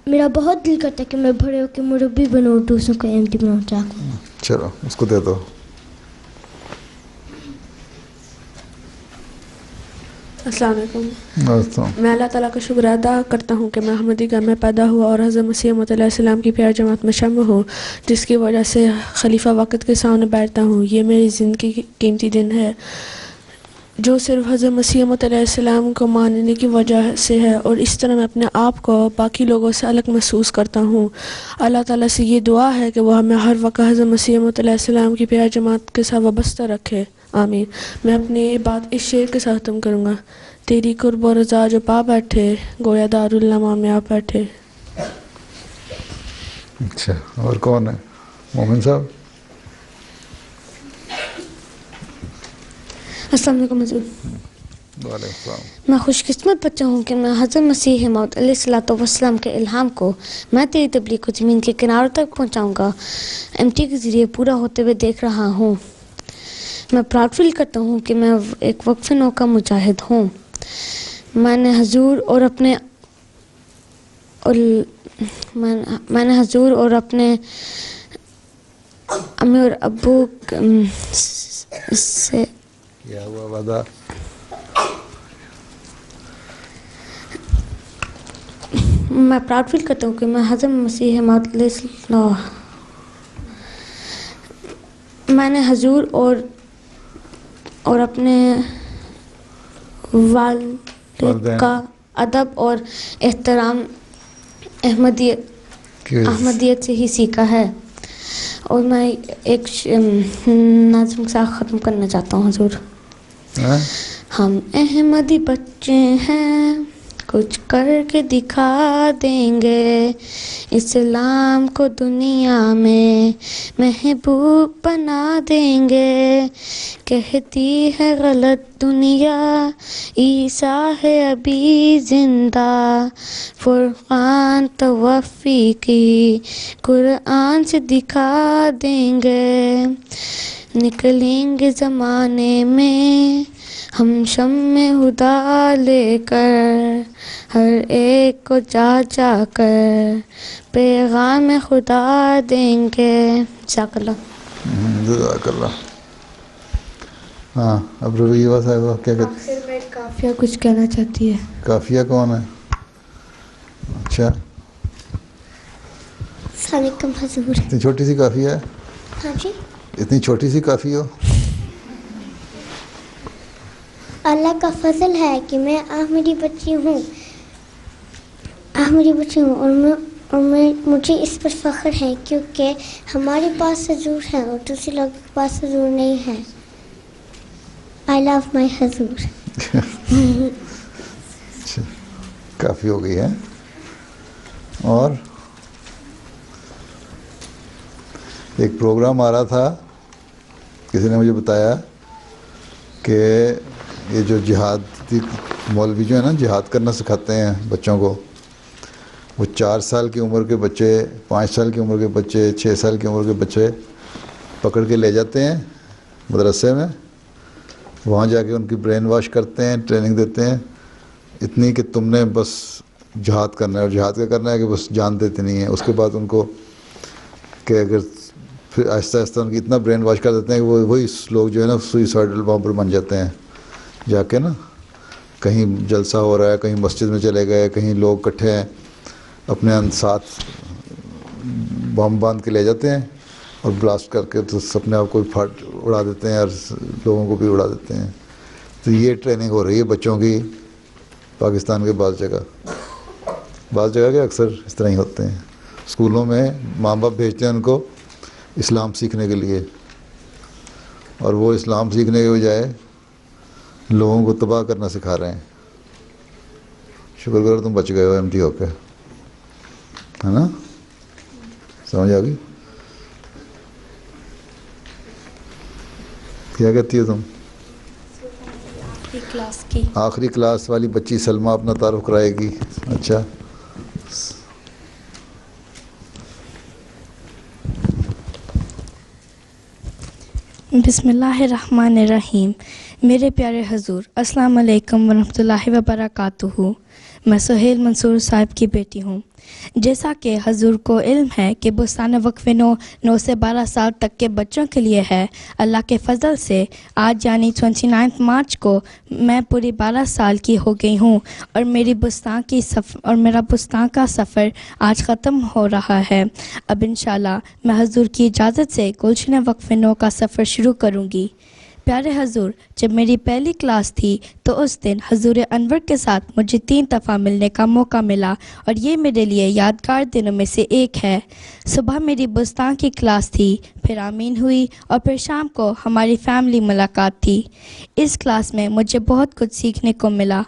میرا بہت دل کرتا ہے کہ میں بڑے ہو کے مربی بنوں، دوسروں کو احمدی بناؤں. چاہوں. چلو اس کو دے دو. السلام علیکم. میں اللہ تعالیٰ کا شکر ادا کرتا ہوں کہ میں احمدی گھر میں پیدا ہوا اور حضرت مسیح موعود علیہ السلام کی پیاری جماعت میں شامل ہوں، جس کی وجہ سے خلیفہ وقت کے سامنے بیٹھتا ہوں. یہ میری زندگی کی قیمتی دن ہے جو صرف حضرت مسیح موعود علیہ السلام کو ماننے کی وجہ سے ہے، اور اس طرح میں اپنے آپ کو باقی لوگوں سے الگ محسوس کرتا ہوں. اللہ تعالیٰ سے یہ دعا ہے کہ وہ ہمیں ہر وقت حضرت مسیح موعود علیہ السلام کی پیاری جماعت کے ساتھ وابستہ رکھے. آمین. میں اپنی بات اس شعر کے ساتھ ختم کروں گا. تیری قرب و رضا جو پا بیٹھے، گویا دارالنما میں آپ بیٹھے. اچھا، اور کون ہے؟ مومن صاحب. السلام علیکم حضور. وعلیکم السلام. میں خوش قسمت بچہ ہوں کہ میں حضرت مسیح موعود علیہ الصلوۃ والسلام کے الہام کو میں تیری تبلیغ کو زمین کے کناروں تک پہنچاؤں گا MT کے ذریعے پورا ہوتے ہوئے دیکھ رہا ہوں. میں پراؤڈ فیل کرتا ہوں کہ میں ایک وقف نو کا مجاہد ہوں. میں نے حضور اور اپنے امی اور ابو سے کیا ہوا وعدہ؟ میں پراؤڈ فیل کرتا ہوں کہ میں حضرت مسیح موعود علیہ السلام میں نے حضور اور اپنے والد کا ادب اور احترام احمدیت سے ہی سیکھا ہے. اور میں ایک نظم کے ساتھ ختم کرنا چاہتا ہوں حضور. ہم احمدی بچے ہیں، کچھ کر کے دکھا دیں گے، اسلام کو دنیا میں محبوب بنا دیں گے. کہتی ہے غلط دنیا عیسیٰ ہے ابھی زندہ، فرقان توفی کی قرآن سے دکھا دیں گے. نکلیں گے زمانے میں ہم شمع ہدا لے کر، ہر ایک کو جا جا کر پیغام خدا دیں گے. جزاک اللہ. جزاک اللہ. ہاں اب ربیہ صاحبہ کیا کہتے ہیں؟ آخر میں کافیہ کچھ کہنا چاہتی ہے. کافیہ کون ہے؟ اچھا، السلام علیکم حضور. اتنی چھوٹی سی کافیہ ہے؟ ہاں جی. اتنی چھوٹی سی کافی ہو؟ اللہ کا فضل ہے کہ میں احمدی بچی ہوں اور مجھے اس پر فخر ہے کیونکہ ہمارے پاس حضور ہے اور دوسرے لوگوں کے پاس حضور نہیں ہے. آئی لو مائی حضور. کافی ہو گئی ہے. اور ایک پروگرام آ رہا تھا، کسی نے مجھے بتایا کہ یہ جو جہاد مولوی جو ہے نا جہاد کرنا سکھاتے ہیں بچوں کو، وہ 4 سال کی عمر کے بچے، 5 سال کی عمر کے بچے، 6 سال کی عمر کے بچے پکڑ کے لے جاتے ہیں مدرسے میں. وہاں جا کے ان کی برین واش کرتے ہیں، ٹریننگ دیتے ہیں اتنی کہ تم نے بس جہاد کرنا ہے. اور جہاد کیا کرنا ہے کہ بس جان دیتے نہیں ہیں. اس کے بعد ان کو کہ اگر پھر آہستہ آہستہ ان کی اتنا برین واش کر دیتے ہیں کہ وہی لوگ جو ہے نا سوئسائڈل بامبر بن جاتے ہیں. جا کے نا کہیں جلسہ ہو رہا ہے، کہیں مسجد میں چلے گئے، کہیں لوگ اکٹھے ہیں، اپنے ساتھ بم باندھ کے لے جاتے ہیں اور بلاسٹ کر کے تو اپنے آپ کو پھاٹ اڑا دیتے ہیں اور لوگوں کو بھی اڑا دیتے ہیں. تو یہ ٹریننگ ہو رہی ہے بچوں کی پاکستان کے بعض جگہ کے اکثر اس طرح ہی ہوتے ہیں. اسکولوں میں ماں باپ بھیجتے ہیں ان کو اسلام سیکھنے کے لیے، اور وہ اسلام سیکھنے کے بجائے لوگوں کو تباہ کرنا سکھا رہے ہیں. شکر کرو تم بچ گئے ہو MT ہو کے، ہے نا؟ سمجھ آ گئی؟ کیا کہتی ہو تم؟ کلاس کی آخری کلاس والی بچی سلمہ اپنا تعارف کرائے گی. اچھا بسم اللہ الرحمن الرحیم. میرے پیارے حضور السلام علیکم ورحمۃ اللہ وبرکاتہ. میں سہیل منصور صاحب کی بیٹی ہوں. جیسا کہ حضور کو علم ہے کہ بستان وقف 9 سے 12 سال تک کے بچوں کے لیے ہے، اللہ کے فضل سے آج یعنی 29 مارچ کو میں پوری 12 سال کی ہو گئی ہوں اور میرا بستان کا سفر آج ختم ہو رہا ہے. اب انشاءاللہ میں حضور کی اجازت سے گلشن وقف 9 کا سفر شروع کروں گی. پیارے حضور، جب میری پہلی کلاس تھی تو اس دن حضور انور کے ساتھ مجھے 3 دفعہ ملنے کا موقع ملا اور یہ میرے لیے یادگار دنوں میں سے ایک ہے. صبح میری بستان کی کلاس تھی، پھر آمین ہوئی اور پھر شام کو ہماری فیملی ملاقات تھی. اس کلاس میں مجھے بہت کچھ سیکھنے کو ملا.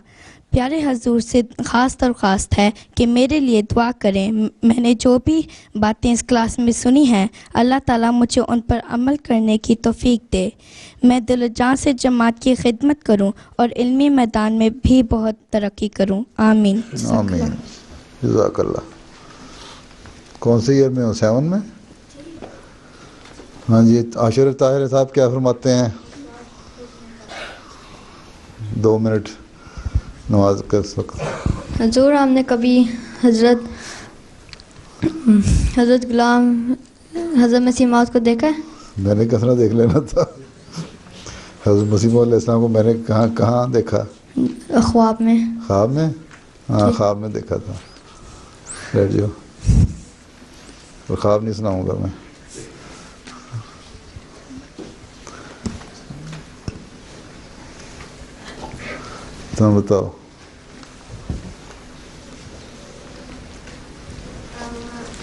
پیارے حضور سے خاص درخواست ہے کہ میرے لیے دعا کریں. میں نے جو بھی باتیں اس کلاس میں سنی ہیں اللہ تعالیٰ مجھے ان پر عمل کرنے کی توفیق دے. میں دل و جان سے جماعت کی خدمت کروں اور علمی میدان میں بھی بہت ترقی کروں. آمین. آمین. جزاک اللہ. کون سے ایئر میں ہو؟ 7 میں؟ ہاں جی. عاشر طاہر صاحب کیا فرماتے ہیں؟ 2 منٹ نماز کا وقت. حضور ہم نے کبھی حضرت غلام حضرت مسیح موعود کو دیکھا ہے؟ میں نے کس طرح دیکھ لینا تھا. حضرت مسیح علیہ السلام کو میں نے کہاں دیکھا؟ خواب میں. خواب میں؟ ہاں خواب میں دیکھا تھا. بیٹھ جاؤ. اور خواب نہیں سناؤں گا میں. تم بتاؤ.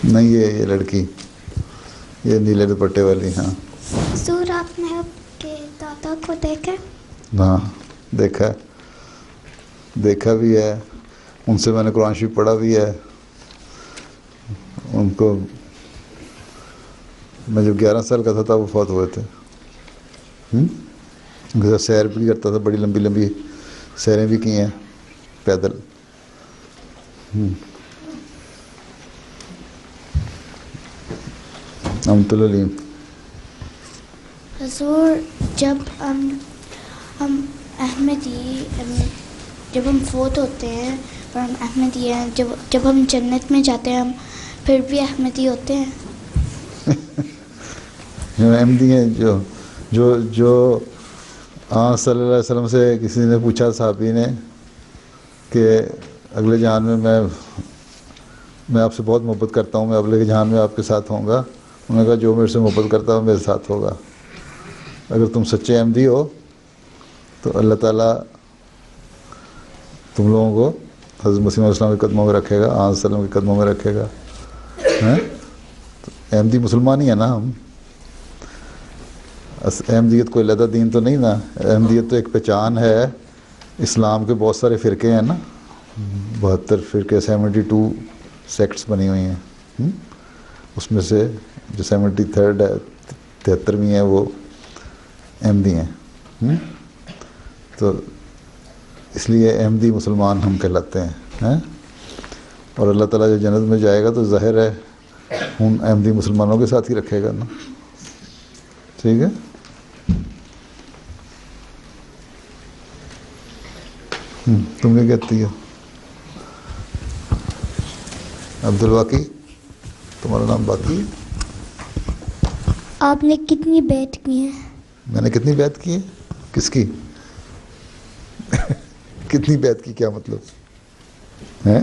نہیں یہ لڑکی، یہ نیلے دوپٹے والی. ہاں حضور آپ نے آپ کے دادا کو دیکھا؟ ہاں دیکھا بھی ہے. ان سے میں نے قرآن شریف پڑھا بھی ہے. ان کو میں جب 11 سال کا تھا وہ فوت ہوئے تھے. ان کے ساتھ سیر بھی کرتا تھا، بڑی لمبی لمبی سیریں بھی کی ہیں پیدل. رحمۃ اللہ علیہ. حضور جب ہم احمدی جب ہم فوت ہوتے ہیں اور ہم احمدی ہیں، جب ہم جنت میں جاتے ہیں ہم پھر بھی احمدی ہوتے ہیں. احمدی ہیں جو صلی اللہ علیہ وسلم سے کسی نے پوچھا صحابی نے کہ اگلے جہان میں میں آپ سے بہت محبت کرتا ہوں، میں اگلے جہان میں آپ کے ساتھ ہوں گا. انہوں نے کہا جو میرے سے محبت کرتا ہے میرے ساتھ ہوگا. اگر تم سچے احمدی ہو تو اللہ تعالیٰ تم لوگوں کو حضرت مسیح علیہ السلام کے قدموں میں رکھے گا، آن صلی اللہ علیہ وسلم کے قدموں میں رکھے گا. احمدی مسلمان ہی ہے نا ہم. احمدیت کوئی علیحدہ دین تو نہیں نا. احمدیت تو ایک پہچان ہے. اسلام کے بہت سارے فرقے ہیں نا، 72 فرقے، 72 سیکٹس بنی ہوئی ہیں. اس میں سے جو 73rd ہے، 73ویں ہے، وہ احمدی ہیں. تو اس لیے احمدی مسلمان ہم کہلاتے ہیں. اور اللہ تعالیٰ جو جنت میں جائے گا تو ظاہر ہے ان احمدی مسلمانوں کے ساتھ ہی رکھے گا نا. ٹھیک ہے. تم کیا کہتی ہو؟ عبدالواقی، تمہارا نام باقی ہے؟ آپ نے کتنی بیعت کی ہیں؟ میں نے کتنی بیعت کی ہے؟ کس کی؟ کتنی بیعت کی کیا مطلب ہے؟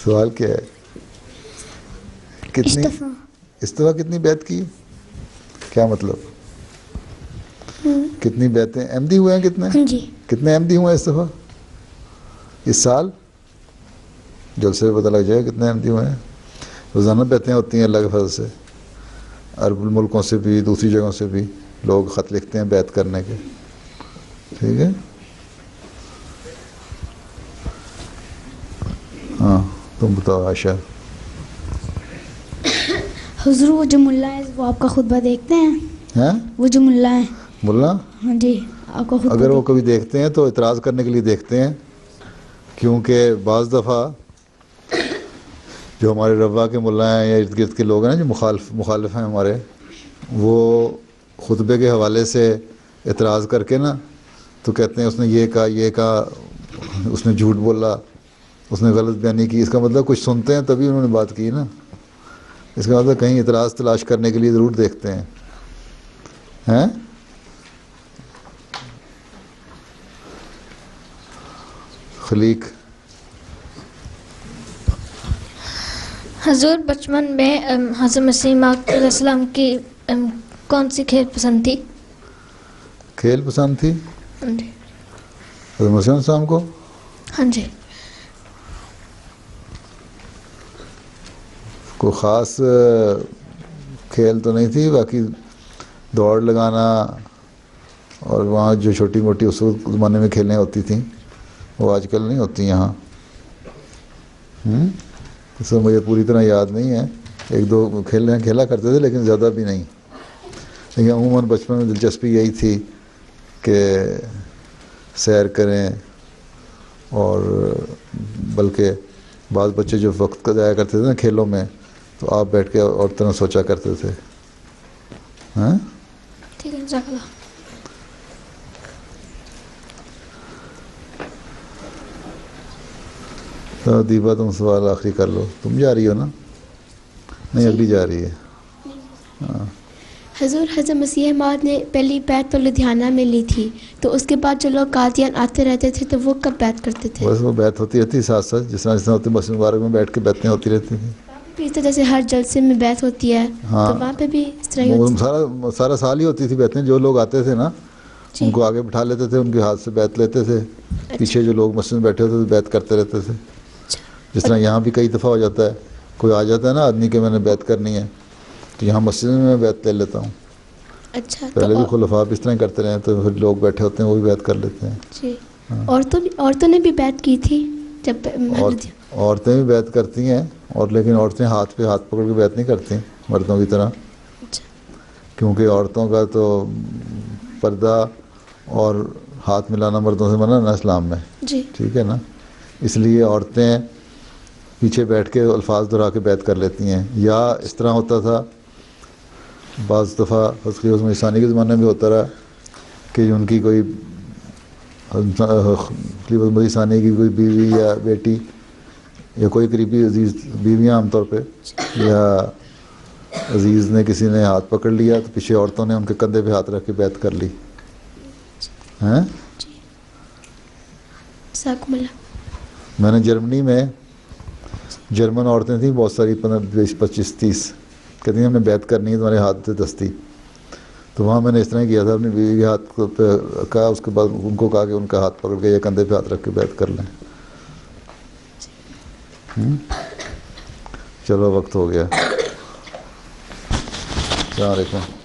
سوال کیا ہے؟ کتنی استفا کتنی بیعت کی کیا مطلب؟ کتنی بیعتیں احمدی ہوئے ہیں؟ کتنے احمدی ہوئے ہیں اس دفعہ اس سال؟ جلسے پتہ لگ جائے کتنے احمدی ہوئے ہیں. روزانہ بیعتیں ہوتی ہیں اللہ کے فضل سے. عرب الملکوں سے بھی دوسری جگہوں سے بھی لوگ خط لکھتے ہیں بیعت کرنے کے. ٹھیک ہے. ہاں تم بتاؤ عائشہ. حضور وہ جو ملا ہے وہ آپ کا خطبہ دیکھتے ہیں؟ وہ جو ملا ہے ملا؟ ہاں جی آپ کا خطبہ اگر وہ کبھی دیکھتے ہیں تو اعتراض کرنے کے لیے دیکھتے ہیں، کیونکہ بعض دفعہ جو ہمارے روا کے ملا ہیں یا ارد گرد کے لوگ ہیں جو مخالف ہیں ہمارے، وہ خطبے کے حوالے سے اعتراض کر کے نا تو کہتے ہیں اس نے یہ کہا اس نے جھوٹ بولا, اس نے غلط بیانی کی. اس کا مطلب کچھ سنتے ہیں تبھی انہوں نے بات کی نا. اس کا مطلب کہیں اعتراض تلاش کرنے کے لیے ضرور دیکھتے ہیں. خلیق. حضور بچپن میں حضرت مسیح موعود علیہ السلام کی کون سی کھیل پسند تھی؟ کھیل پسند تھی ہاں جی. حضرت مسیح علیہ السلام کو ہاں جی. کوئی خاص کھیل تو نہیں تھی, باقی دوڑ لگانا اور وہاں جو چھوٹی موٹی اس زمانے میں کھیلیں ہوتی تھیں وہ آج کل نہیں ہوتی یہاں. اس میں مجھے پوری طرح یاد نہیں ہے, ایک دو کھیلا کرتے تھے لیکن زیادہ بھی نہیں. لیکن عموماً بچپن میں دلچسپی یہی تھی کہ سیر کریں, اور بلکہ بعض بچے جو وقت کا ضائع کرتے تھے نا کھیلوں میں تو آپ بیٹھ کے اور طرح سوچا کرتے تھے. ٹھیک ہے, جزاک اللہ. تو دیبا تم سوال آخری کر لو. تم جا رہی ہو نا؟ نہیں, اگلی جا رہی ہے. حضور حضرت مسیح موعود نے پہلی بیعت تو لدھیانہ میں لی تھی, تو اس کے بعد جو لوگ قادیان آتے رہتے تھے تو وہ کب بیعت کرتے تھے؟ بس وہ بیعت ہوتی رہتی ساتھ ساتھ, جس طرح ہوتی مسجد مبارک میں بیٹھ کے بیعتیں ہوتی رہتی تھیں. اس طرح جیسے ہر جلسے میں بیعت ہوتی ہے, ہاں, تو وہاں پہ بھی اس طرح ہی ہوتی سارا سال ہی ہوتی تھی بیعتیں. جو لوگ آتے تھے نا ان کو آگے بٹھا لیتے تھے, ان کے ہاتھ سے بیعت لیتے تھے. پیچھے جو لوگ مسجد میں بیٹھے ہوتے تھے بیعت کرتے رہتے تھے. جس طرح یہاں بھی کئی دفعہ ہو جاتا ہے, کوئی آ جاتا ہے نا آدمی کہ میں نے بیعت کرنی ہے, تو یہاں مسجد میں بیعت لے لیتا ہوں. اچھا, پہلے بھی خلفاء بھی اس طرح کرتے رہے ہیں, تو پھر لوگ بیٹھے ہوتے ہیں وہ بھی بیعت کر لیتے ہیں. جی. عورتوں نے بھی بیعت کی تھی جب عورتیں بھی بیعت کرتی ہیں, اور لیکن عورتیں ہاتھ پہ ہاتھ پکڑ کے بیعت نہیں کرتی مردوں کی طرح, کیونکہ عورتوں کا تو پردہ اور ہاتھ ملانا مردوں سے منع نا اسلام میں. جی. ٹھیک ہے نا, اس لیے عورتیں پیچھے بیٹھ کے الفاظ دہرا کے بیعت کر لیتی ہیں. یا اس طرح ہوتا تھا بعض دفعہ حضرت خلیفہ مسیح ثانی کے زمانے میں ہوتا رہا کہ ان کی کوئی خلیفہ مسیح ثانی کی کوئی بیوی یا بیٹی یا کوئی قریبی عزیز, بیویاں عام طور پہ, یا عزیز نے کسی نے ہاتھ پکڑ لیا تو پیچھے عورتوں نے ان کے کندھے پہ ہاتھ رکھ کے بیعت کر لی. ہیں, میں نے جرمنی میں جرمن عورتیں تھیں بہت ساری, 15 25 30, کہتی ہیں ہم نے بیعت کرنی ہے تمہارے ہاتھ سے دستی. تو وہاں میں نے اس طرح کیا تھا, اپنی بیوی کے ہاتھ پہ کہا, اس کے بعد ان کو کہا کہ ان کا ہاتھ پکڑ کے یا کندھے پہ ہاتھ رکھ کے بیعت کر لیں. چلو وقت ہو گیا. السلام علیکم.